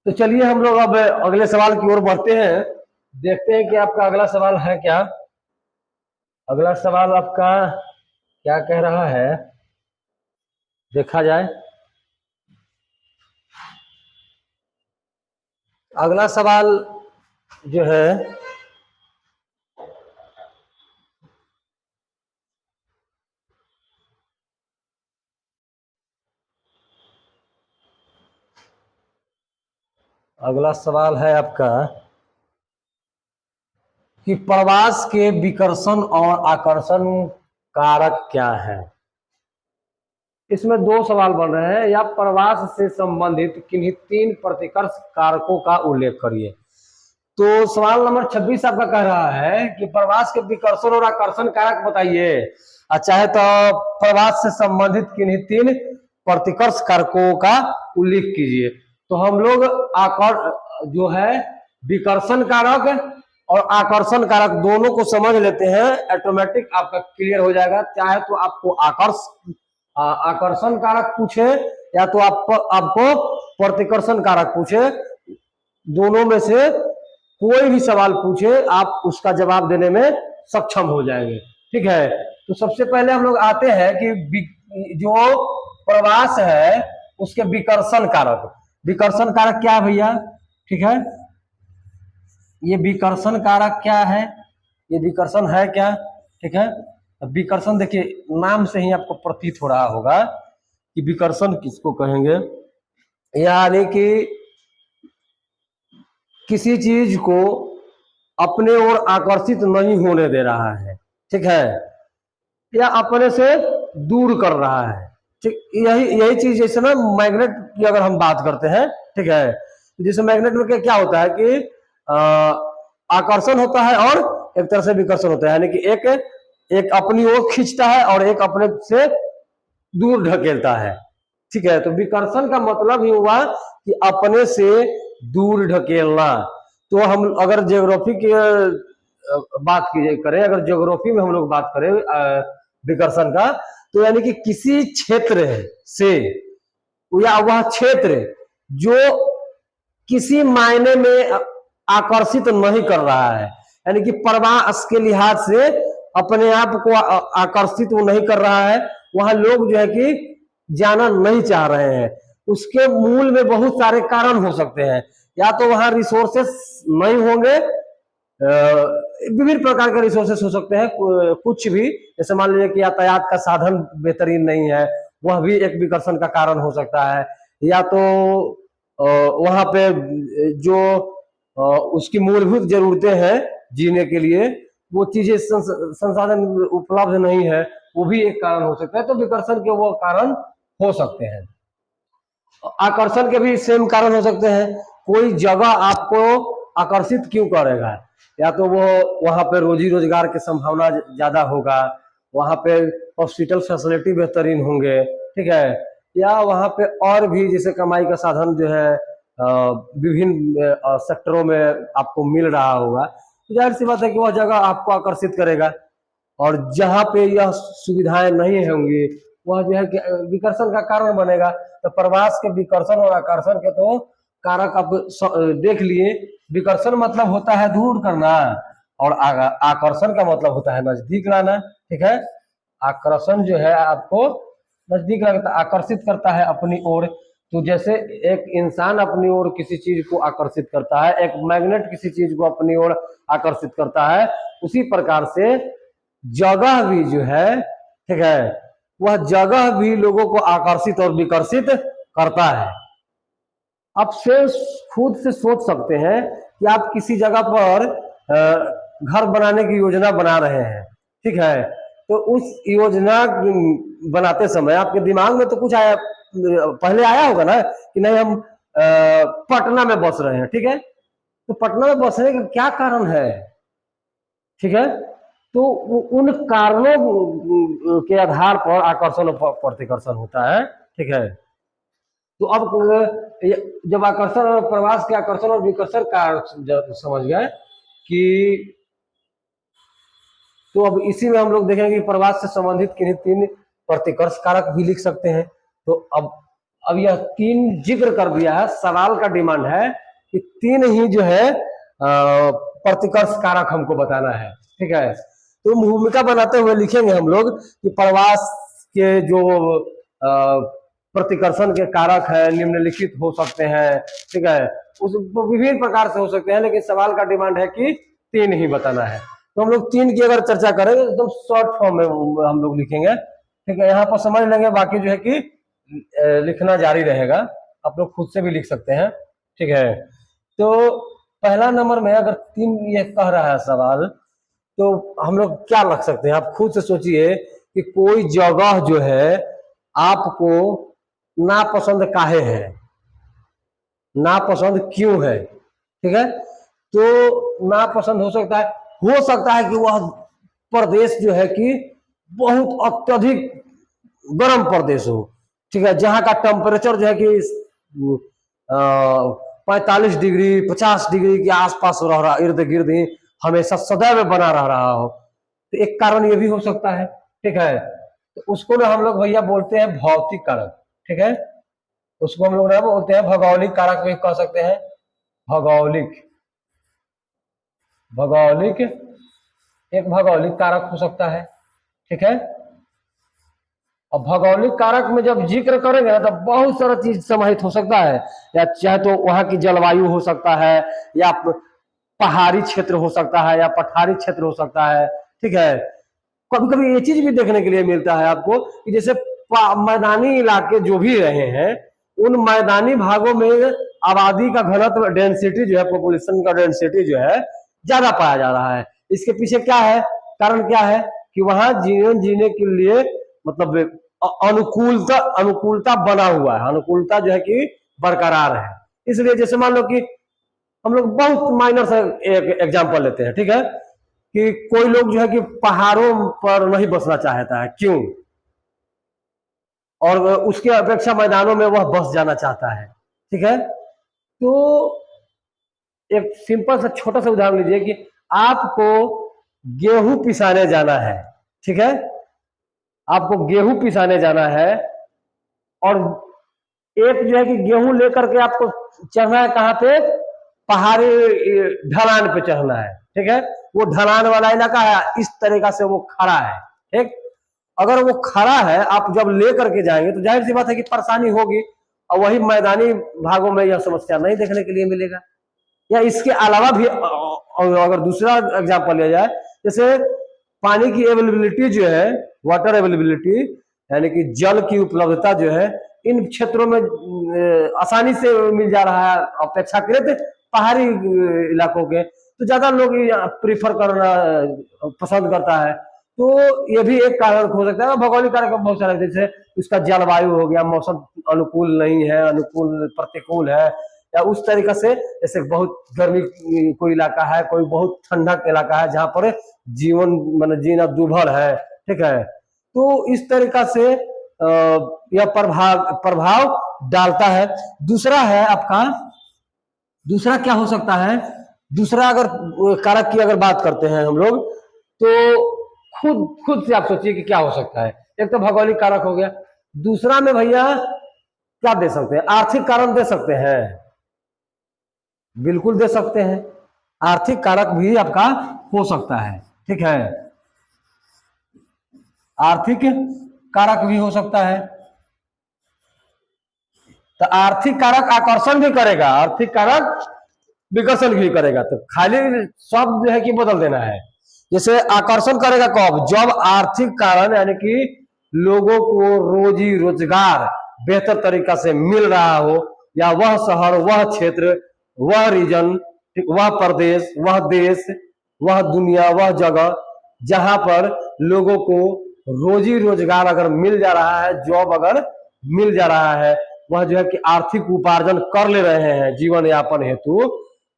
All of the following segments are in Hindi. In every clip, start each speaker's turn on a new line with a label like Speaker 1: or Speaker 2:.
Speaker 1: तो चलिए हम लोग अब अगले सवाल की ओर बढ़ते हैं, देखते हैं कि आपका अगला सवाल है क्या। अगला सवाल आपका क्या कह रहा है, देखा जाए। अगला सवाल जो है अगला सवाल है आपका कि प्रवास के विकर्षण और आकर्षण कारक क्या है। इसमें दो सवाल बन रहे हैं, या प्रवास से संबंधित किन्हीं 3 प्रतिकर्ष कारकों का उल्लेख करिए। तो सवाल नंबर 26 आपका कह रहा है कि प्रवास के विकर्षण और आकर्षण कारक बताइए, चाहे तो प्रवास से संबंधित किन्हीं 3 प्रतिकर्ष कारकों का उल्लेख कीजिए। तो हम लोग जो है विकर्षण कारक और आकर्षण कारक दोनों को समझ लेते हैं, ऑटोमेटिक आपका क्लियर हो जाएगा। चाहे तो आपको आकर्षण कारक पूछे या तो आपको प्रतिकर्षण कारक पूछे, दोनों में से कोई भी सवाल पूछे आप उसका जवाब देने में सक्षम हो जाएंगे। ठीक है, तो सबसे पहले हम लोग आते हैं कि जो प्रवास है उसके विकर्षण कारक क्या है भैया। ठीक है, ये विकर्षण कारक क्या है, ये विकर्षण है क्या। ठीक है, विकर्षण देखिए नाम से ही आपको प्रतीत हो रहा होगा कि विकर्षण किसको कहेंगे, यानी कि किसी चीज को अपने ओर आकर्षित नहीं होने दे रहा है। ठीक है, या अपने से दूर कर रहा है। ठीक, यही चीज जैसे ना मैग्नेट की अगर हम बात करते हैं, ठीक है, जैसे मैग्नेट में क्या होता है कि आकर्षण होता है और एक तरह से विकर्षण होता है, यानी कि एक अपनी ओर खींचता है और एक अपने से दूर ढकेलता है। ठीक है, तो विकर्षण का मतलब ही हुआ कि अपने से दूर ढकेलना। तो हम अगर ज्योग्राफी की बात करें, अगर ज्योग्राफी में हम लोग बात करें विकर्षण का, तो यानी कि किसी क्षेत्र से या वह क्षेत्र जो किसी मायने में आकर्षित नहीं कर रहा है, यानी कि प्रवास के लिहाज से अपने आप को आकर्षित वो नहीं कर रहा है, वहां लोग जो है कि जाना नहीं चाह रहे हैं। उसके मूल में बहुत सारे कारण हो सकते हैं, या तो वहां रिसोर्सेस नहीं होंगे, विभिन्न प्रकार के रिसोर्सेस हो सकते हैं, कुछ भी, जैसे मान लीजिए कि यातायात का साधन बेहतरीन नहीं है, वह भी एक विकर्षण का कारण हो सकता है। या तो वहां पे जो उसकी मूलभूत जरूरतें हैं जीने के लिए, वो चीजें संसाधन उपलब्ध नहीं है, वो भी एक कारण हो सकता है। तो विकर्षण के वो कारण हो सकते हैं। आकर्षण के भी सेम कारण हो सकते हैं। कोई जगह आपको आकर्षित क्यों करेगा, या तो वो वहां पे रोजी रोजगार की संभावना ज्यादा होगा, वहां पे हॉस्पिटल फैसिलिटी बेहतरीन होंगे, ठीक है, या वहां पे और भी जैसे कमाई का साधन जो है विभिन्न सेक्टरों में आपको मिल रहा होगा, तो जाहिर सी बात है कि वह जगह आपको आकर्षित करेगा। और जहां पे यह सुविधाएं नहीं होंगी वह जो है कि विकर्षण का कारण बनेगा। तो प्रवास के विकर्षण और आकर्षण के तो कारक आप देख लिए। विकर्षण मतलब होता है दूर करना, और आकर्षण का मतलब होता है नजदीक लाना। ठीक है, आकर्षण जो है आपको नजदीक लगता, आकर्षित करता है अपनी ओर। तो जैसे एक इंसान अपनी ओर किसी चीज को आकर्षित करता है, एक मैग्नेट किसी चीज को अपनी ओर आकर्षित करता है, उसी प्रकार से जगह भी जो है, ठीक है, वह जगह भी लोगों को आकर्षित और विकर्षित करता है। आप से खुद से सोच सकते हैं कि आप किसी जगह पर घर बनाने की योजना बना रहे हैं, ठीक है, तो उस योजना बनाते समय आपके दिमाग में तो कुछ आया, पहले आया होगा ना कि नहीं हम पटना में बस रहे हैं, ठीक है, तो पटना में बसने का क्या कारण है, ठीक है, तो उन कारणों के आधार पर आकर्षण और प्रतिकर्षण होता है। ठीक है, तो अब जब आकर्षण और प्रवास के आकर्षण और विकर्षण का समझ गए कि, तो अब इसी में हम लोग देखेंगे कि प्रवास से संबंधित किन्हीं 3 प्रतिकर्ष कारक भी लिख सकते हैं। तो अब अब यह 3 जिक्र कर दिया है, सवाल का डिमांड है कि 3 ही जो है प्रतिकर्ष कारक हमको बताना है, ठीक है। तो भूमिका बनाते हुए लिखेंगे हम लोग कि प्रवास के जो प्रतिकर्षण के कारक है निम्नलिखित हो सकते हैं, ठीक है। उस विभिन्न प्रकार से हो सकते हैं, लेकिन सवाल का डिमांड है कि 3 ही बताना है। तो हम लोग 3 की अगर चर्चा करेंगे तो एकदम शॉर्ट फॉर्म में हम लोग लिखेंगे, ठीक है। यहाँ पर समझ लेंगे, बाकी जो है कि लिखना जारी रहेगा, आप लोग खुद से भी लिख सकते हैं, ठीक है। तो पहला नंबर में अगर 3 ये कह रहा है सवाल, तो हम लोग क्या लग सकते हैं, आप खुद से सोचिए कि कोई जगह जो है आपको नापसंद काहे है, नापसंद क्यों है, ठीक है। तो नापसंद हो सकता है कि वह प्रदेश जो है कि बहुत अत्यधिक गर्म प्रदेश हो, ठीक है, जहां का टेम्परेचर जो है कि 45 डिग्री 50 डिग्री के आसपास रह रहा, इर्द गिर्द ही हमेशा सदैव बना रह रहा हो। तो एक कारण ये भी हो सकता है, ठीक है। तो उसको ना हम लोग भैया बोलते हैं भौतिक कारक, ठीक है। उसको हम लोग ना बोलते हैं भौगोलिक कारक भी कह सकते हैं, भौगोलिक एक भौगोलिक कारक हो सकता है, ठीक है। अब भौगोलिक कारक में जब जिक्र करेंगे ना तो बहुत सारा चीज समाहित हो सकता है, या चाहे तो वहां की जलवायु हो सकता है, या पहाड़ी क्षेत्र हो सकता है, या पठारी क्षेत्र हो सकता है, ठीक है। कभी कभी ये चीज भी देखने के लिए मिलता है आपको कि जैसे मैदानी इलाके जो भी रहे हैं, उन मैदानी भागों में आबादी का घनत्व डेंसिटी जो है, पॉपुलेशन का डेंसिटी जो है ज्यादा पाया जा रहा है। इसके पीछे क्या है, कारण क्या है कि वहां जीवन जीने के लिए मतलब अनुकूलता बना हुआ है, अनुकूलता जो है कि बरकरार है। इसलिए जैसे मान लो कि हम लोग बहुत माइनर से एक एग्जांपल लेते हैं, ठीक है, कि कोई लोग जो है कि पहाड़ों पर नहीं बसना चाहता है, क्यों, और उसके अपेक्षा मैदानों में वह बस जाना चाहता है, ठीक है। तो एक सिंपल सा छोटा सा उदाहरण लीजिए कि आपको गेहूं पिसाने जाना है, ठीक है, आपको गेहूं पिसाने जाना है, और एक जो है कि गेहूं लेकर के आपको चढ़ना है कहाँ पे, पहाड़ी ढलान पे चढ़ना है, ठीक है। वो ढलान वाला इलाका है, इस तरीका से वो खड़ा है, ठीक। अगर वो खड़ा है, आप जब लेकर के जाएंगे तो जाहिर सी बात है कि परेशानी होगी, और वही मैदानी भागों में यह समस्या नहीं देखने के लिए मिलेगा। या इसके अलावा भी अगर दूसरा एग्जाम्पल लिया जाए, जैसे पानी की अवेलेबिलिटी जो है, वाटर अवेलेबिलिटी यानी कि जल की उपलब्धता जो है इन क्षेत्रों में आसानी से मिल जा रहा है अपेक्षाकृत पहाड़ी इलाकों के, तो ज्यादा लोग प्रीफर करना पसंद करता है। तो ये भी एक कारण हो सकता है। भौगोलिक कारक बहुत सारे, जैसे उसका जलवायु हो गया, मौसम अनुकूल नहीं है, अनुकूल प्रतिकूल है, या उस तरीके से जैसे बहुत गर्मी कोई इलाका है, कोई बहुत ठंडक इलाका है जहां पर जीवन मतलब जीना दुर्भर है, ठीक है। तो इस तरीका से यह प्रभाव डालता है। दूसरा है आपका, दूसरा क्या हो सकता है, दूसरा अगर कारक की अगर बात करते हैं हम लोग, तो खुद से आप सोचिए कि क्या हो सकता है। एक तो भौगोलिक कारक हो गया, दूसरा में भैया क्या दे सकते हैं, आर्थिक कारण दे सकते हैं, बिल्कुल दे सकते हैं, आर्थिक कारक भी आपका हो सकता है, ठीक है, आर्थिक कारक भी हो सकता है। तो आर्थिक कारक आकर्षण भी करेगा, आर्थिक कारक विकर्षण भी करेगा, तो खाली शब्द जो है कि बदल देना है। जैसे आकर्षण करेगा कब, जब आर्थिक कारण यानी कि लोगों को रोजी रोजगार बेहतर तरीका से मिल रहा हो, या वह शहर, वह क्षेत्र, वह रीजन, वह प्रदेश, वह देश, वह दुनिया, वह जगह जहां पर लोगों को रोजी रोजगार अगर मिल जा रहा है, जॉब अगर मिल जा रहा है, वह जो है कि आर्थिक उपार्जन कर ले रहे हैं जीवन यापन हेतु,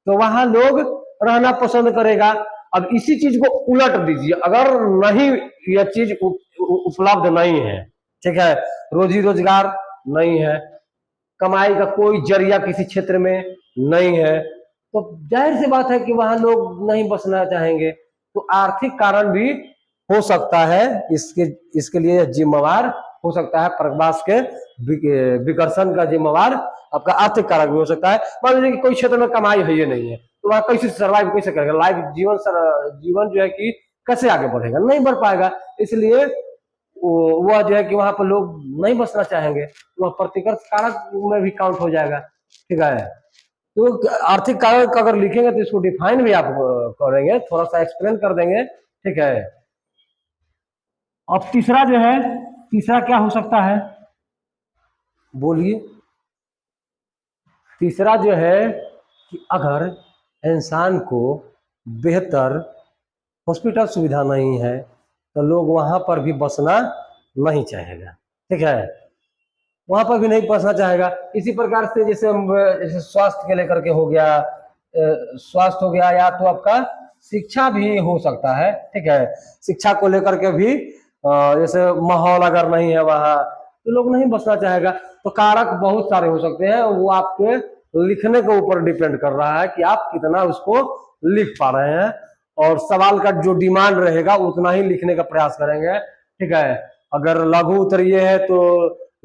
Speaker 1: तो वहां लोग रहना पसंद करेगा। अब इसी चीज को उलट दीजिए, अगर नहीं यह चीज उपलब्ध नहीं है, ठीक है, रोजी रोजगार नहीं है, कमाई का कोई जरिया किसी क्षेत्र में नहीं है, तो जाहिर सी बात है कि वहां लोग नहीं बसना चाहेंगे। तो आर्थिक कारण भी हो सकता है, इसके लिए जिम्मेवार हो सकता है प्रकाश के विकर्षण का जिम्मेवार आपका आर्थिक कारक भी हो सकता है। मान लीजिए कि कोई क्षेत्र में कमाई है ये नहीं है, तो वहां कैसे सर्वाइव कैसे करेगा, लाइफ जीवन जो है कि कैसे आगे बढ़ेगा, नहीं बढ़ पाएगा। इसलिए वह जो है कि वहां पर लोग नहीं बसना चाहेंगे, वह प्रतिकर्ष कारक में भी काउंट हो जाएगा। ठीक है, तो आर्थिक कारक अगर लिखेंगे तो इसको डिफाइन भी आप करेंगे, थोड़ा सा एक्सप्लेन कर देंगे। ठीक है, अब तीसरा जो है, तीसरा क्या हो सकता है, बोलिए। तीसरा जो है कि अगर इंसान को बेहतर हॉस्पिटल सुविधा नहीं है तो लोग वहां पर भी बसना नहीं चाहेगा। ठीक है, वहां पर भी नहीं बसना चाहेगा। इसी प्रकार से जैसे स्वास्थ्य के लेकर के हो गया, स्वास्थ्य हो गया, या तो आपका शिक्षा भी हो सकता है। ठीक है, शिक्षा को लेकर के भी जैसे माहौल अगर नहीं है वहाँ तो लोग नहीं बसना चाहेगा। तो कारक बहुत सारे हो सकते हैं, वो आपके लिखने के ऊपर डिपेंड कर रहा है कि आप कितना उसको लिख पा रहे हैं, और सवाल का जो डिमांड रहेगा उतना ही लिखने का प्रयास करेंगे। ठीक है, अगर लघु उत्तरीय है तो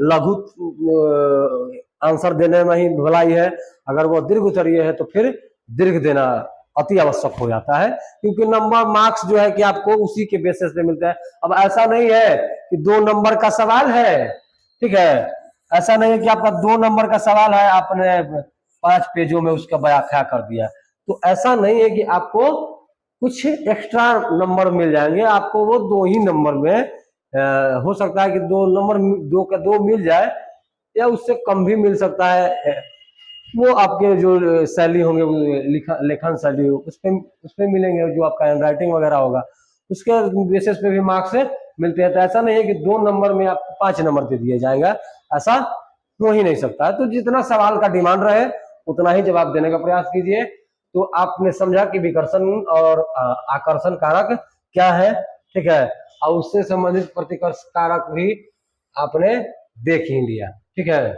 Speaker 1: लघु आंसर देने में ही भलाई है, अगर वो दीर्घ उत्तरीय है तो फिर दीर्घ देना अति आवश्यक हो जाता है, क्योंकि नंबर मार्क्स जो है कि आपको उसी के बेसिस पे मिलते हैं। अब ऐसा नहीं है कि 2 नंबर का सवाल है, ठीक है, ऐसा नहीं है कि आपका 2 नंबर का सवाल है, आपने 5 पेजों में उसका व्याख्या कर दिया, तो ऐसा नहीं है कि आपको कुछ एक्स्ट्रा नंबर मिल जाएंगे, आपको वो 2 ही नंबर में हो सकता है कि 2 नंबर 2 का 2 मिल जाए, या उससे कम भी मिल सकता है। वो आपके जो शैली होंगे, लेखन शैली उस पे मिलेंगे, जो आपका हैंड राइटिंग वगैरह होगा उसके बेसिस पे भी मार्क्स मिलते हैं। तो ऐसा नहीं है कि 2 नंबर में आपको 5 नंबर दे दिया जाएगा, ऐसा हो ही नहीं सकता है। तो जितना सवाल का डिमांड रहे उतना ही जवाब देने का प्रयास कीजिए। तो आपने समझा कि विकर्षण और आकर्षण कारक क्या है। ठीक है, और उससे संबंधित प्रतिकर्ष कारक भी आपने देख ही लिया। ठीक है।